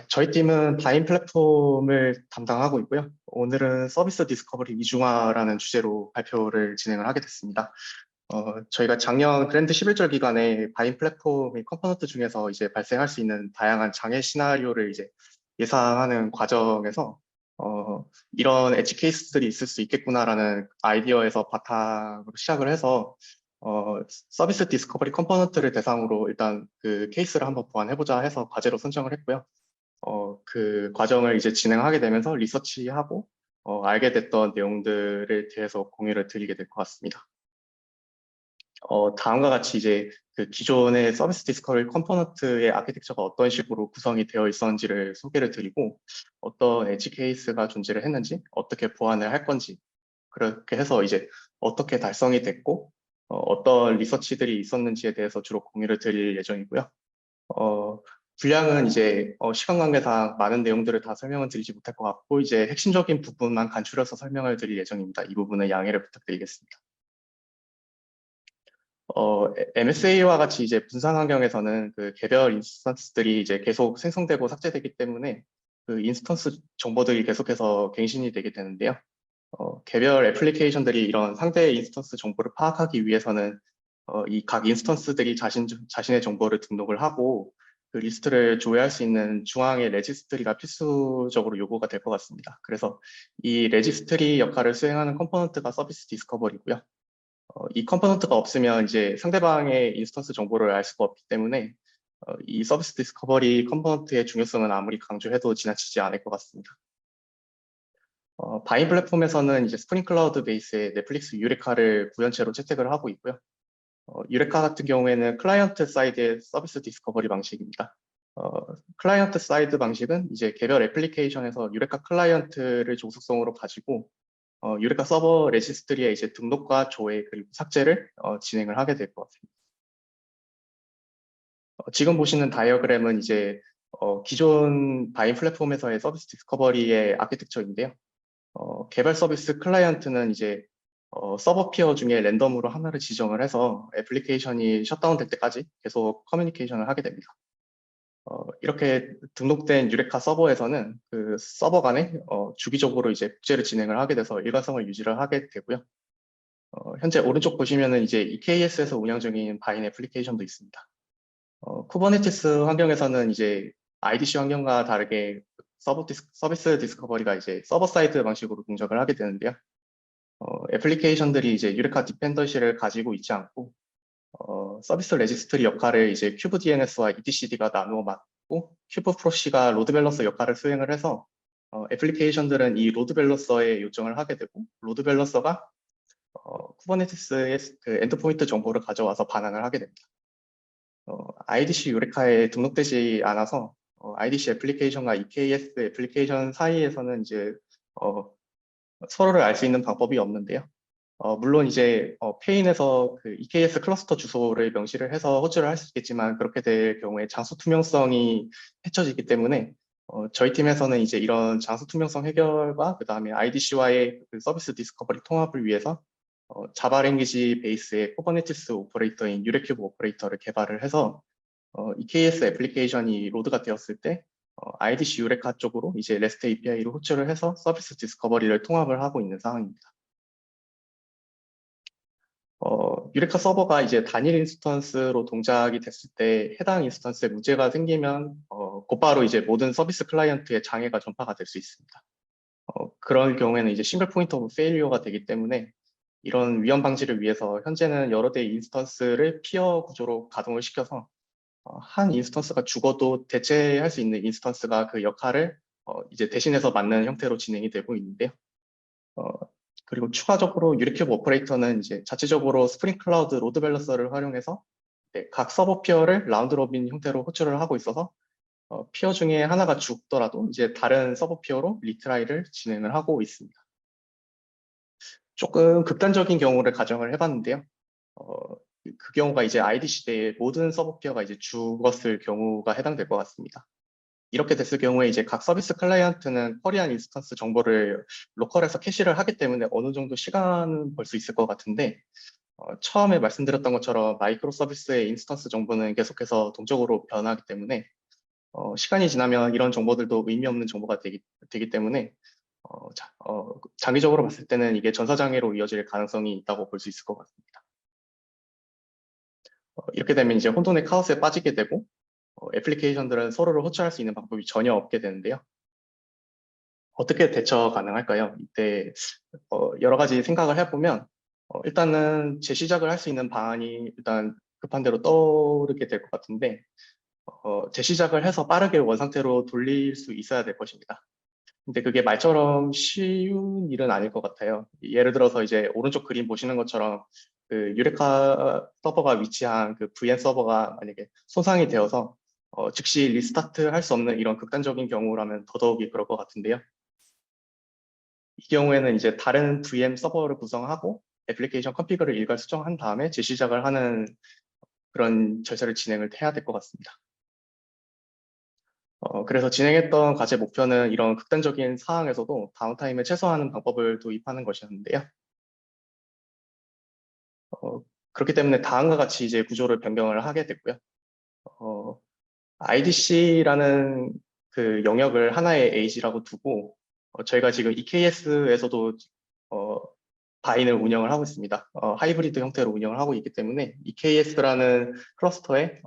저희 팀은 바인 플랫폼을 담당하고 있고요. 오늘은 서비스 디스커버리 이중화라는 주제로 발표를 진행을 하게 됐습니다. 저희가 작년 그랜드 11절 기간에 바인 플랫폼의 컴포넌트 중에서 이제 발생할 수 있는 다양한 장애 시나리오를 이제 예상하는 과정에서 이런 엣지 케이스들이 있을 수 있겠구나라는 아이디어에서 바탕으로 시작을 해서 서비스 디스커버리 컴포넌트를 대상으로 일단 그 케이스를 한번 보완해보자 해서 과제로 선정을 했고요. 그 과정을 이제 진행하게 되면서 리서치하고 알게 됐던 내용들에 대해서 공유를 드리게 될 것 같습니다. 다음과 같이 이제 그 기존의 서비스 디스커버리 컴포넌트의 아키텍처가 어떤 식으로 구성이 되어 있었는지를 소개를 드리고 어떤 엣지 케이스가 존재를 했는지 어떻게 보완을 할 건지 그렇게 해서 이제 어떻게 달성이 됐고 어떤 리서치들이 있었는지에 대해서 주로 공유를 드릴 예정이고요. 분량은 이제 시간 관계상 많은 내용들을 다 설명은 드리지 못할 것 같고 이제 핵심적인 부분만 간추려서 설명을 드릴 예정입니다. 이 부분은 양해를 부탁드리겠습니다. MSA와 같이 이제 분산 환경에서는 그 개별 인스턴스들이 이제 계속 생성되고 삭제되기 때문에 그 인스턴스 정보들이 계속해서 갱신이 되게 되는데요. 개별 애플리케이션들이 이런 상대 인스턴스 정보를 파악하기 위해서는 이 각 인스턴스들이 자신의 정보를 등록을 하고 그 리스트를 조회할 수 있는 중앙의 레지스트리가 필수적으로 요구가 될 것 같습니다. 그래서 이 레지스트리 역할을 수행하는 컴포넌트가 서비스 디스커버리고요. 이 컴포넌트가 없으면 이제 상대방의 인스턴스 정보를 알 수가 없기 때문에 이 서비스 디스커버리 컴포넌트의 중요성은 아무리 강조해도 지나치지 않을 것 같습니다. 바인 플랫폼에서는 이제 스프링 클라우드 베이스의 넷플릭스 유레카를 구현체로 채택을 하고 있고요. 유레카 같은 경우에는 클라이언트 사이드의 서비스 디스커버리 방식입니다. 클라이언트 사이드 방식은 이제 개별 애플리케이션에서 유레카 클라이언트를 종속성으로 가지고 유레카 서버 레지스트리에 이제 등록과 조회 그리고 삭제를 진행을 하게 될 것 같습니다. 지금 보시는 다이어그램은 이제 기존 바인 플랫폼에서의 서비스 디스커버리의 아키텍처인데요. 개발 서비스 클라이언트는 이제 서버 피어 중에 랜덤으로 하나를 지정을 해서 애플리케이션이 셧다운 될 때까지 계속 커뮤니케이션을 하게 됩니다. 이렇게 등록된 유레카 서버에서는 그 서버 간에 주기적으로 이제 복제를 진행을 하게 돼서 일관성을 유지를 하게 되고요. 현재 오른쪽 보시면은 이제 EKS에서 운영 중인 바인 애플리케이션도 있습니다. 쿠버네티스 환경에서는 이제 IDC 환경과 다르게 서비스 디스커버리가 이제 서버 사이드 방식으로 동작을 하게 되는데요. 애플리케이션들이 이제 유레카 디펜던시를 가지고 있지 않고 서비스 레지스트리 역할을 이제 큐브 DNS와 etcd가 나누어 맡고 큐브 프로시가 로드 밸런서 역할을 수행을 해서 애플리케이션들은 이 로드 밸런서에 요청을 하게 되고 로드 밸런서가 쿠버네티스의 그 엔드포인트 정보를 가져와서 반환을 하게 됩니다. IDC 유레카에 등록되지 않아서 IDC 애플리케이션과 EKS 애플리케이션 사이에서는 이제 서로를 알 수 있는 방법이 없는데요. 물론 이제 페인에서 그 EKS 클러스터 주소를 명시를 해서 호출을 할 수 있겠지만 그렇게 될 경우에 장소 투명성이 해쳐지기 때문에 저희 팀에서는 이제 이런 장소 투명성 해결과 그 다음에 IDC와의 그 서비스 디스커버리 통합을 위해서 자바 랭귀지 베이스의 쿠버네티스 오퍼레이터인 유레큐브 오퍼레이터를 개발을 해서 EKS 애플리케이션이 로드가 되었을 때 IDC 유레카 쪽으로 이제 REST API로 호출을 해서 서비스 디스커버리를 통합을 하고 있는 상황입니다. 유레카 서버가 이제 단일 인스턴스로 동작이 됐을 때 해당 인스턴스에 문제가 생기면 곧바로 이제 모든 서비스 클라이언트에 장애가 전파가 될 수 있습니다. 그런 경우에는 이제 싱글 포인트 오브 페일리어가 되기 때문에 이런 위험 방지를 위해서 현재는 여러 대의 인스턴스를 피어 구조로 가동을 시켜서 한 인스턴스가 죽어도 대체할 수 있는 인스턴스가 그 역할을 이제 대신해서 맡는 형태로 진행이 되고 있는데요. 그리고 추가적으로 유레큐브 오퍼레이터는 이제 자체적으로 스프링 클라우드 로드 밸런서를 활용해서 각 서버 피어를 라운드 로빈 형태로 호출을 하고 있어서 피어 중에 하나가 죽더라도 이제 다른 서버 피어로 리트라이를 진행을 하고 있습니다. 조금 극단적인 경우를 가정을 해봤는데요. 그 경우가 이제 IDC 대의 모든 서버 피어가 이제 죽었을 경우가 해당될 것 같습니다. 이렇게 됐을 경우에 이제 각 서비스 클라이언트는 쿼리한 인스턴스 정보를 로컬에서 캐시를 하기 때문에 어느 정도 시간은 벌 수 있을 것 같은데 처음에 말씀드렸던 것처럼 마이크로 서비스의 인스턴스 정보는 계속해서 동적으로 변하기 때문에 시간이 지나면 이런 정보들도 의미 없는 정보가 되기 때문에 장기적으로 봤을 때는 이게 전사장애로 이어질 가능성이 있다고 볼 수 있을 것 같습니다. 이렇게 되면 이제 혼돈의 카오스에 빠지게 되고 애플리케이션들은 서로를 호출할 수 있는 방법이 전혀 없게 되는데요. 어떻게 대처 가능할까요? 이때 여러 가지 생각을 해보면 일단은 재시작을 할 수 있는 방안이 일단 급한 대로 떠오르게 될 것 같은데 재시작을 해서 빠르게 원상태로 돌릴 수 있어야 될 것입니다. 근데 그게 말처럼 쉬운 일은 아닐 것 같아요. 예를 들어서 이제 오른쪽 그림 보시는 것처럼 그 유레카 서버가 위치한 그 VM 서버가 만약에 손상이 되어서 즉시 리스타트 할 수 없는 이런 극단적인 경우라면 더더욱이 그럴 것 같은데요. 이 경우에는 이제 다른 VM 서버를 구성하고 애플리케이션 컨피그를 일괄 수정한 다음에 재시작을 하는 그런 절차를 진행을 해야 될 것 같습니다. 그래서 진행했던 과제 목표는 이런 극단적인 상황에서도 다운타임을 최소화하는 방법을 도입하는 것이었는데요. 그렇기 때문에 다음과 같이 이제 구조를 변경을 하게 됐고요. IDC라는 그 영역을 하나의 AG라고 두고 저희가 지금 EKS에서도 바인을 운영을 하고 있습니다. 하이브리드 형태로 운영을 하고 있기 때문에 EKS라는 클러스터에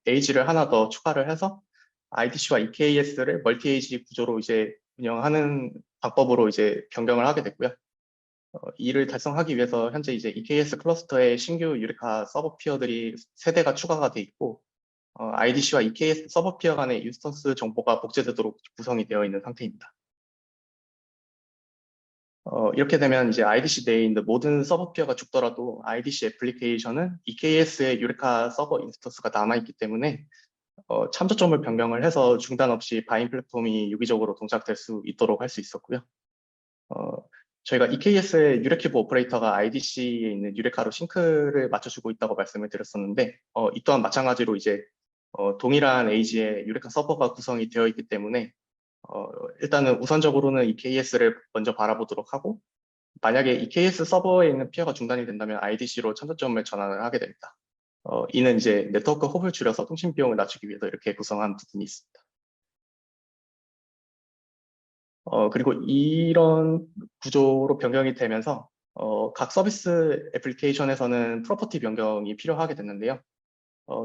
AG를 하나 더 추가를 해서 IDC와 EKS를 멀티 AG 구조로 이제 운영하는 방법으로 이제 변경을 하게 됐고요. 이를 달성하기 위해서 현재 이제 EKS 클러스터에 신규 유레카 서버 피어들이 3대가 추가가 돼 있고 IDC와 EKS 서버 피어 간의 인스턴스 정보가 복제되도록 구성이 되어 있는 상태입니다. 이렇게 되면 이제 IDC 내에 있는 모든 서버 피어가 죽더라도 IDC 애플리케이션은 EKS의 유레카 서버 인스턴스가 남아있기 때문에 참조점을 변경을 해서 중단 없이 바인 플랫폼이 유기적으로 동작될 수 있도록 할 수 있었고요. 저희가 EKS의 유레큐브 오퍼레이터가 IDC에 있는 유레카로 싱크를 맞춰주고 있다고 말씀을 드렸었는데 이 또한 마찬가지로 이제 동일한 에이지의 유레카 서버가 구성이 되어 있기 때문에 일단은 우선적으로는 EKS를 먼저 바라보도록 하고 만약에 EKS 서버에 있는 피어가 중단이 된다면 IDC로 참조점을 전환을 하게 됩니다. 이는 이제 네트워크 홉을 줄여서 통신 비용을 낮추기 위해서 이렇게 구성한 부분이 있습니다. 그리고 이런 구조로 변경이 되면서 각 서비스 애플리케이션에서는 프로퍼티 변경이 필요하게 됐는데요.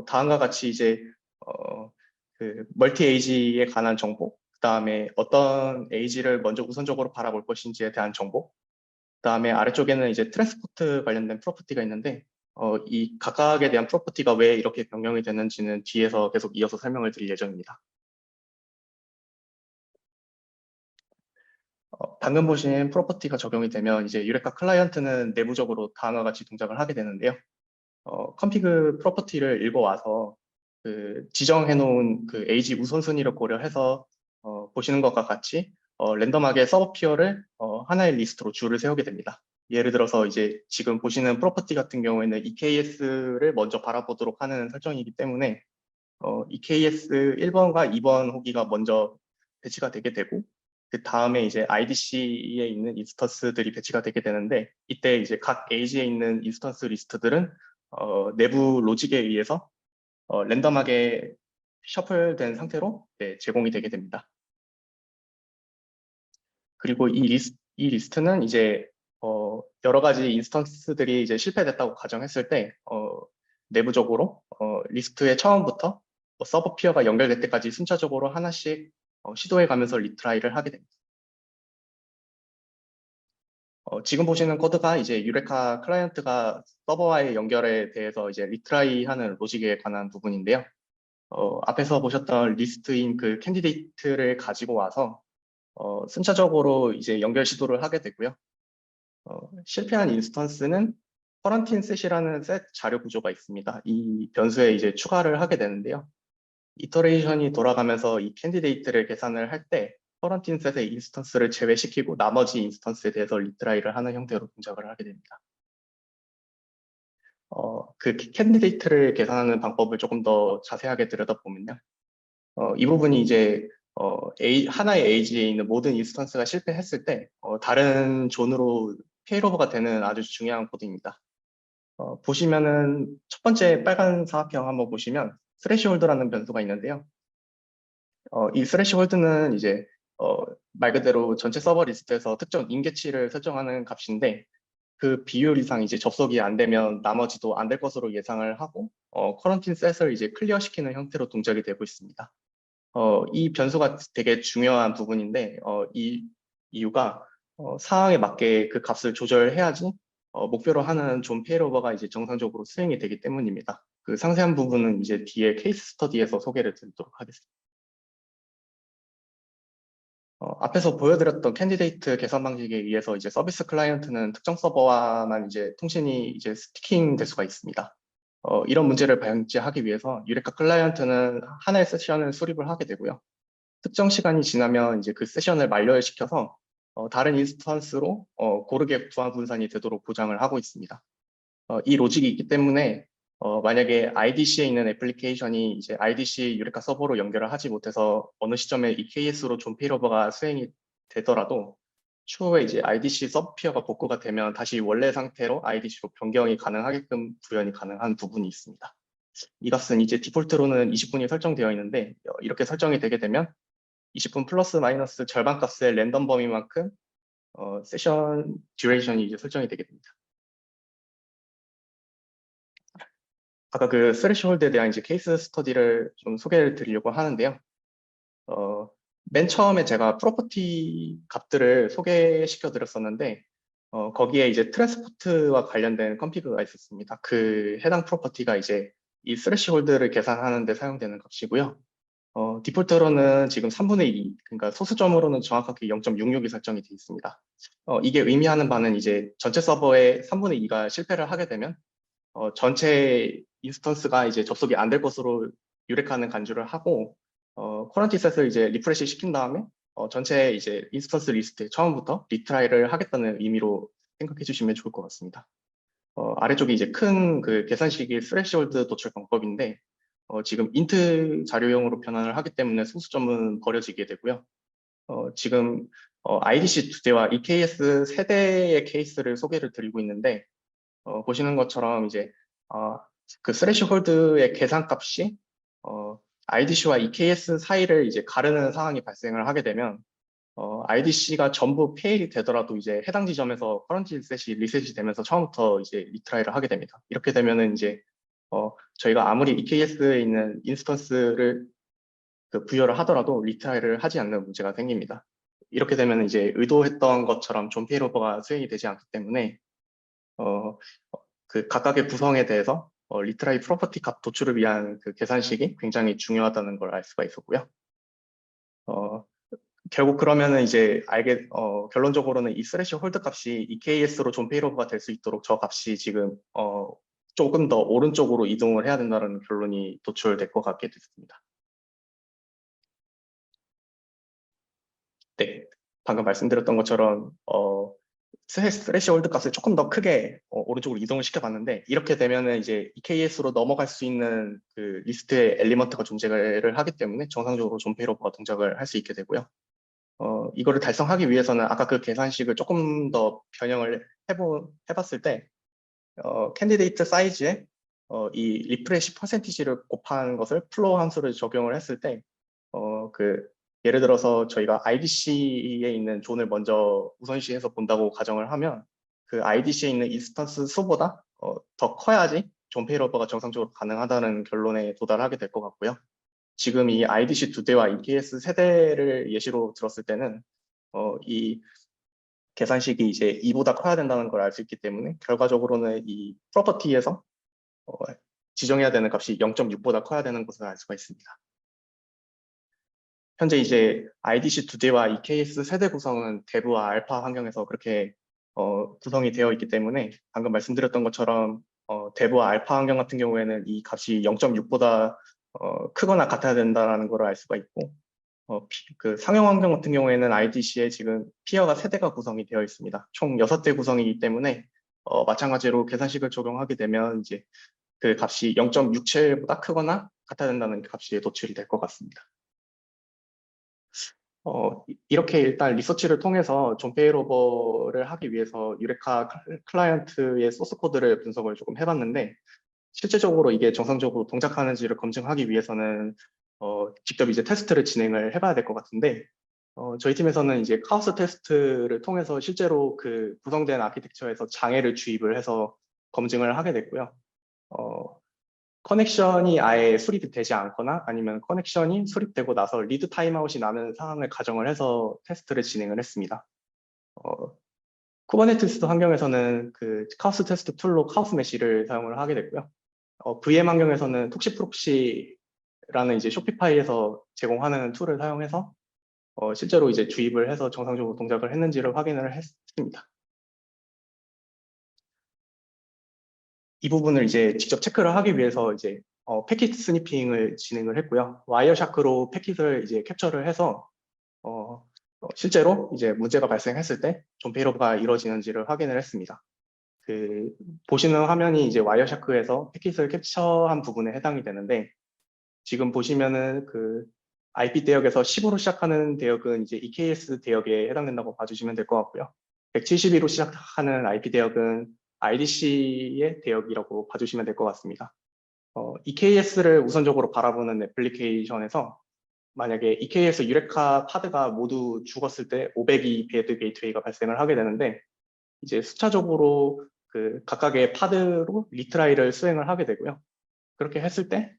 다음과 같이 이제 그 멀티 에이지에 관한 정보, 그 다음에 어떤 에이지를 먼저 우선적으로 바라볼 것인지에 대한 정보, 그 다음에 아래쪽에는 이제 트랜스포트 관련된 프로퍼티가 있는데 이 각각에 대한 프로퍼티가 왜 이렇게 변경이 되는지는 뒤에서 계속 이어서 설명을 드릴 예정입니다. 방금 보신 프로퍼티가 적용이 되면 이제 유레카 클라이언트는 내부적으로 다음과 같이 동작을 하게 되는데요. 컨피그 프로퍼티를 읽어와서 그 지정해 놓은 그 에이지 우선순위를 고려해서 보시는 것과 같이 랜덤하게 서버 피어를 하나의 리스트로 줄을 세우게 됩니다. 예를 들어서 이제 지금 보시는 프로퍼티 같은 경우에는 EKS를 먼저 바라보도록 하는 설정이기 때문에 EKS 1번과 2번 호기가 먼저 배치가 되게 되고 그 다음에 이제 IDC에 있는 인스턴스들이 배치가 되게 되는데 이때 이제 각 에이지에 있는 인스턴스 리스트들은 내부 로직에 의해서 랜덤하게 셔플된 상태로 제공이 되게 됩니다. 그리고 이 리스트는 이제 여러 가지 인스턴스들이 이제 실패됐다고 가정했을 때 내부적으로 리스트의 처음부터 서버 피어가 연결될 때까지 순차적으로 하나씩 시도해 가면서 리트라이를 하게 됩니다. 지금 보시는 코드가 이제 유레카 클라이언트가 서버와의 연결에 대해서 이제 리트라이 하는 로직에 관한 부분인데요. 앞에서 보셨던 리스트인 그 캔디데이트를 가지고 와서 순차적으로 이제 연결 시도를 하게 되고요. 실패한 인스턴스는 커런틴 셋이라는 셋 자료 구조가 있습니다. 이 변수에 이제 추가를 하게 되는데요. 이터레이션이 돌아가면서 이 캔디데이트를 계산을 할 때 커런틴 셋의 인스턴스를 제외시키고 나머지 인스턴스에 대해서 리트라이를 하는 형태로 동작을 하게 됩니다. 그 캔디데이트를 계산하는 방법을 조금 더 자세하게 들여다보면요. 이 부분이 이제 하나의 에이지에 있는 모든 인스턴스가 실패했을 때 다른 존으로 페일오버가 되는 아주 중요한 코드입니다. 보시면은 첫 번째 빨간 사각형 한번 보시면 스레시홀드라는 변수가 있는데요. 이 스레시홀드는 이제 말 그대로 전체 서버 리스트에서 특정 임계치를 설정하는 값인데 그 비율 이상 이제 접속이 안 되면 나머지도 안 될 것으로 예상을 하고 커런틴 셋을 이제 클리어시키는 형태로 동작이 되고 있습니다. 이 변수가 되게 중요한 부분인데 이 이유가 상황에 맞게 그 값을 조절해야지 목표로 하는 존 페일오버가 이제 정상적으로 수행이 되기 때문입니다. 그 상세한 부분은 이제 뒤에 케이스 스터디에서 소개를 드리도록 하겠습니다. 앞에서 보여드렸던 캔디데이트 개선 방식에 의해서 이제 서비스 클라이언트는 특정 서버와만 이제 통신이 이제 스티킹 될 수가 있습니다. 이런 문제를 방지하기 위해서 유레카 클라이언트는 하나의 세션을 수립을 하게 되고요. 특정 시간이 지나면 이제 그 세션을 만료시켜서 다른 인스턴스로 고르게 부하 분산이 되도록 보장을 하고 있습니다. 이 로직이 있기 때문에 만약에 IDC에 있는 애플리케이션이 이제 IDC 유레카 서버로 연결을 하지 못해서 어느 시점에 EKS로 존 페일오버가 수행이 되더라도 추후에 이제 IDC 서브피어가 복구가 되면 다시 원래 상태로 IDC로 변경이 가능하게끔 구현이 가능한 부분이 있습니다. 이 값은 이제 디폴트로는 20분이 설정되어 있는데 이렇게 설정이 되게 되면 20분 플러스 마이너스 절반 값의 랜덤 범위만큼 세션 듀레이션이 이제 설정이 되게 됩니다. 아까 그 스레시홀드에 대한 이제 케이스 스터디를 좀 소개를 드리려고 하는데요. 맨 처음에 제가 프로퍼티 값들을 소개시켜 드렸었는데 거기에 이제 트랜스포트와 관련된 컴피그가 있었습니다. 그 해당 프로퍼티가 이제 이 스레시홀드를 계산하는 데 사용되는 값이고요. 디폴트로는 지금 3분의 2, 그러니까 소수점으로는 정확하게 0.66이 설정이 되어 있습니다. 이게 의미하는 바는 이제 전체 서버의 3분의 2가 실패를 하게 되면 전체 인스턴스가 이제 접속이 안 될 것으로 유력하는 간주를 하고 커런티 셋을 이제 리프레시 시킨 다음에 전체 이제 인스턴스 리스트에 처음부터 리트라이를 하겠다는 의미로 생각해 주시면 좋을 것 같습니다. 아래쪽에 이제 큰 그 계산식이 스레시홀드 도출 방법인데 지금 인트 자료용으로 변환을 하기 때문에 소수점은 버려지게 되고요. 지금 IDC 두 대와 EKS 세 대의 케이스를 소개를 드리고 있는데 보시는 것처럼 이제 그 스레시홀드의 계산값이 IDC와 EKS 사이를 이제 가르는 상황이 발생을 하게 되면 IDC가 전부 페일이 되더라도 이제 해당 지점에서 커런티 셋이 리셋이 되면서 처음부터 이제 리트라이를 하게 됩니다. 이렇게 되면은 이제 저희가 아무리 EKS에 있는 인스턴스를 그 부여를 하더라도 리트라이를 하지 않는 문제가 생깁니다. 이렇게 되면 이제 의도했던 것처럼 존 페일오버가 수행이 되지 않기 때문에 어, 그 각각의 구성에 대해서 리트라이 프로퍼티 값 도출을 위한 그 계산식이 굉장히 중요하다는 걸 알 수가 있었고요. 결국 그러면은 이제 결론적으로는 이 스레시 홀드 값이 EKS로 존 페일오버가 될 수 있도록 저 값이 지금 조금 더 오른쪽으로 이동을 해야 된다는 결론이 도출될 것 같게 됐습니다. 네, 방금 말씀드렸던 것처럼 스레시홀드 값을 조금 더 크게 오른쪽으로 이동을 시켜봤는데 이렇게 되면은 이제 EKS로 넘어갈 수 있는 그 리스트의 엘리먼트가 존재를 하기 때문에 정상적으로 존 페일오버가 동작을 할 수 있게 되고요. 이거를 달성하기 위해서는 아까 그 계산식을 조금 더 변형을 해봤을 때 캔디데이트 사이즈에 이 리프레시 퍼센티지를 곱한 것을 플로우 함수를 적용을 했을 때 그 예를 들어서 저희가 IDC에 있는 존을 먼저 우선시해서 본다고 가정을 하면 그 IDC에 있는 인스턴스 수보다 더 커야지 존 페일오버가 정상적으로 가능하다는 결론에 도달하게 될 것 같고요. 지금 이 IDC 두 대와 EKS 세 대를 예시로 들었을 때는 이 계산식이 이제 2보다 커야 된다는 걸 알 수 있기 때문에 결과적으로는 이 프로퍼티에서 지정해야 되는 값이 0.6보다 커야 되는 것을 알 수가 있습니다. 현재 이제 IDC 두 대와 EKS 세대 구성은 대부와 알파 환경에서 그렇게 구성이 되어 있기 때문에 방금 말씀드렸던 것처럼 대부와 알파 환경 같은 경우에는 이 값이 0.6보다 크거나 같아야 된다는 걸 알 수가 있고 그 상용 환경 같은 경우에는 IDC에 지금 피어가 세대가 구성이 되어 있습니다. 총 6대 구성이기 때문에 마찬가지로 계산식을 적용하게 되면 이제 그 값이 0.67보다 크거나 같아야 된다는 값이 도출이 될 것 같습니다. 이렇게 일단 리서치를 통해서 존 페일오버를 하기 위해서 유레카 클라이언트의 소스 코드를 분석을 조금 해봤는데 실제적으로 이게 정상적으로 동작하는지를 검증하기 위해서는 직접 이제 테스트를 진행을 해봐야 될 것 같은데, 저희 팀에서는 이제 카오스 테스트를 통해서 실제로 그 구성된 아키텍처에서 장애를 주입을 해서 검증을 하게 됐고요. 커넥션이 아예 수립이 되지 않거나 아니면 커넥션이 수립되고 나서 리드 타임아웃이 나는 상황을 가정을 해서 테스트를 진행을 했습니다. 쿠버네티스 환경에서는 그 카오스 테스트 툴로 카오스 메시를 사용을 하게 됐고요. VM 환경에서는 톡시 프록시라는 이제 쇼피파이에서 제공하는 툴을 사용해서 실제로 이제 주입을 해서 정상적으로 동작을 했는지를 확인을 했습니다. 이 부분을 이제 직접 체크를 하기 위해서 이제 패킷 스니핑을 진행을 했고요. 와이어샤크로 패킷을 이제 캡처를 해서 실제로 이제 문제가 발생했을 때 존 페이로브가 이루어지는지를 확인을 했습니다. 그 보시는 화면이 이제 와이어샤크에서 패킷을 캡처한 부분에 해당이 되는데, 지금 보시면은 그 IP 대역에서 10으로 시작하는 대역은 이제 EKS 대역에 해당된다고 봐주시면 될 것 같고요. 172로 시작하는 IP 대역은 IDC의 대역이라고 봐주시면 될 것 같습니다. EKS를 우선적으로 바라보는 애플리케이션에서 만약에 EKS 유레카 파드가 모두 죽었을 때 502 배드 게이트웨이가 발생을 하게 되는데, 이제 수차적으로 그 각각의 파드로 리트라이를 수행을 하게 되고요. 그렇게 했을 때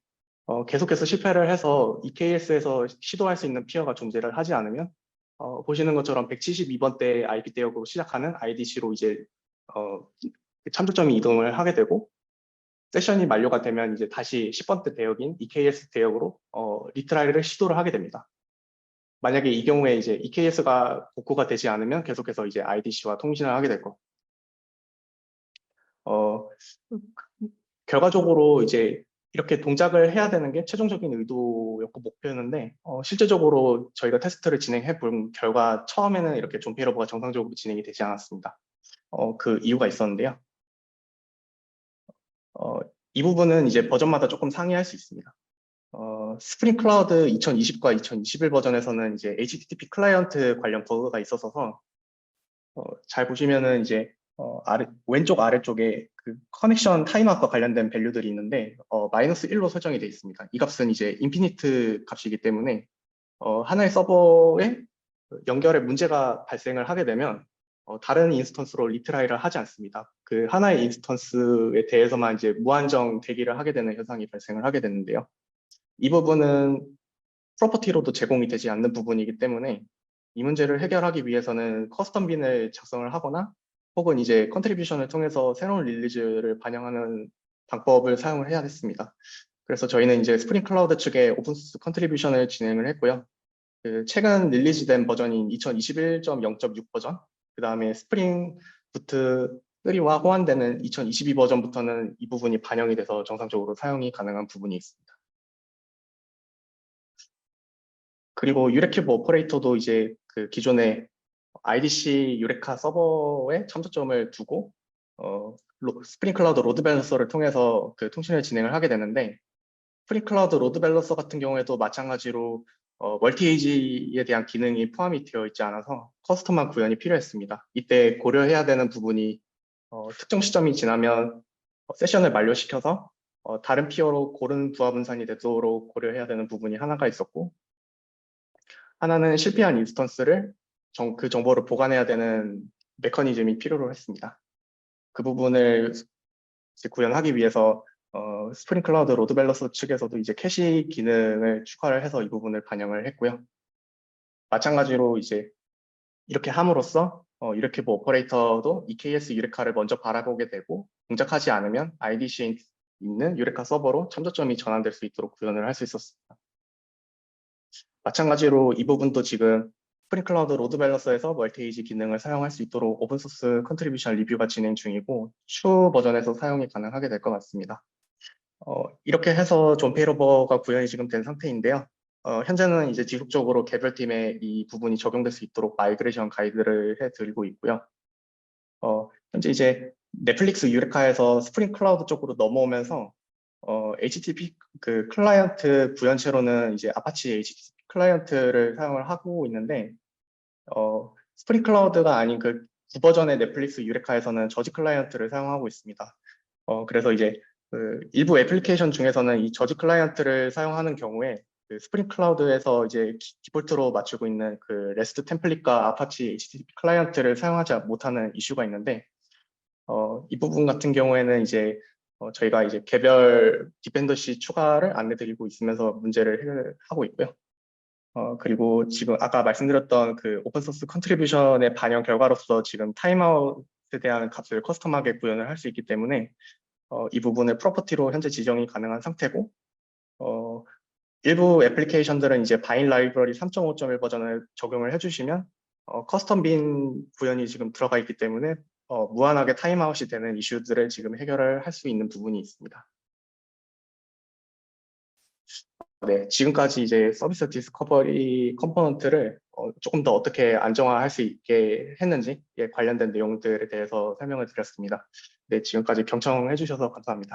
계속해서 실패를 해서 EKS에서 시도할 수 있는 피어가 존재를 하지 않으면 보시는 것처럼 172번대 IP 대역으로 시작하는 IDC로 이제 참조점이 이동을 하게 되고, 세션이 만료가 되면 이제 다시 10번대 대역인 EKS 대역으로 리트라이를 시도를 하게 됩니다. 만약에 이 경우에 이제 EKS가 복구가 되지 않으면 계속해서 이제 IDC와 통신을 하게 될 거. 결과적으로 이제 이렇게 동작을 해야 되는 게 최종적인 의도였고 목표였는데, 실제적으로 저희가 테스트를 진행해 본 결과 처음에는 이렇게 존 페이로버가 정상적으로 진행이 되지 않았습니다. 그 이유가 있었는데요. 이 부분은 이제 버전마다 조금 상이할 수 있습니다. 스프링 클라우드 2020과 2021 버전에서는 이제 HTTP 클라이언트 관련 버그가 있어서 잘 보시면은 이제 왼쪽 아래쪽에 그 커넥션 타임아웃과 관련된 밸류들이 있는데 마이너스 1로 설정이 되어 있습니다. 이 값은 이제 인피니트 값이기 때문에 하나의 서버에 연결에 문제가 발생을 하게 되면 다른 인스턴스로 리트라이를 하지 않습니다. 그 하나의 인스턴스에 대해서만 이제 무한정 대기를 하게 되는 현상이 발생을 하게 되는데요. 이 부분은 프로퍼티로도 제공이 되지 않는 부분이기 때문에 이 문제를 해결하기 위해서는 커스텀 빈을 작성을 하거나 혹은 이제 컨트리뷰션을 통해서 새로운 릴리즈를 반영하는 방법을 사용을 해야 했습니다. 그래서 저희는 이제 스프링 클라우드 측에 오픈소스 컨트리뷰션을 진행을 했고요. 그 최근 릴리즈된 버전인 2021.0.6 버전, 그 다음에 스프링 부트 3와 호환되는 2022 버전부터는 이 부분이 반영이 돼서 정상적으로 사용이 가능한 부분이 있습니다. 그리고 유레큐브 오퍼레이터도 이제 그 기존의 IDC 유레카 서버에 참조점을 두고 스프링 클라우드 로드 밸런서를 통해서 그 통신을 진행을 하게 되는데, 스프링 클라우드 로드 밸런서 같은 경우에도 마찬가지로 멀티에이지에 대한 기능이 포함이 되어 있지 않아서 커스텀한 구현이 필요했습니다. 이때 고려해야 되는 부분이 특정 시점이 지나면 세션을 만료시켜서 다른 피어로 고른 부하 분산이 되도록 고려해야 되는 부분이 하나가 있었고, 하나는 실패한 인스턴스를 그 정보를 보관해야 되는 메커니즘이 필요로 했습니다. 그 부분을 이제 구현하기 위해서 스프링 클라우드 로드 밸런서 측에서도 이제 캐시 기능을 추가를 해서 이 부분을 반영을 했고요. 마찬가지로 이제 이렇게 함으로써 이렇게 뭐 오퍼레이터도 EKS 유레카를 먼저 바라보게 되고, 동작하지 않으면 IDC에 있는 유레카 서버로 참조점이 전환될 수 있도록 구현을 할 수 있었습니다. 마찬가지로 이 부분도 지금 스프링 클라우드 로드 밸런서에서 멀티에이지 기능을 사용할 수 있도록 오픈소스 컨트리뷰션 리뷰가 진행 중이고 추후 버전에서 사용이 가능하게 될 것 같습니다. 이렇게 해서 존 페이로버가 구현이 지금 된 상태인데요. 현재는 이제 지속적으로 개별팀에 이 부분이 적용될 수 있도록 마이그레이션 가이드를 해드리고 있고요. 현재 이제 넷플릭스 유레카에서 스프링 클라우드 쪽으로 넘어오면서 HTTP 그 클라이언트 구현체로는 이제 아파치 HTTP 클라이언트를 사용을 하고 있는데, 스프링 클라우드가 아닌 그 구버전의 넷플릭스 유레카에서는 저지 클라이언트를 사용하고 있습니다. 그래서 이제 그 일부 애플리케이션 중에서는 이 저지 클라이언트를 사용하는 경우에 그 스프링 클라우드에서 이제 디폴트로 맞추고 있는 그 REST 템플릿과 아파치 HTTP 클라이언트를 사용하지 못하는 이슈가 있는데, 이 부분 같은 경우에는 이제 저희가 이제 개별 디펜더시 추가를 안내드리고 있으면서 문제를 해결하고 있고요. 그리고 지금 아까 말씀드렸던 그 오픈소스 컨트리뷰션의 반영 결과로서 지금 타임아웃에 대한 값을 커스텀하게 구현을 할 수 있기 때문에 이 부분을 프로퍼티로 현재 지정이 가능한 상태고, 어, 일부 애플리케이션들은 이제 바인 라이브러리 3.5.1 버전을 적용을 해주시면 커스텀 빈 구현이 지금 들어가 있기 때문에 무한하게 타임아웃이 되는 이슈들을 지금 해결을 할 수 있는 부분이 있습니다. 네, 지금까지 이제 서비스 디스커버리 컴포넌트를 조금 더 어떻게 안정화할 수 있게 했는지에 관련된 내용들에 대해서 설명을 드렸습니다. 네, 지금까지 경청해 주셔서 감사합니다.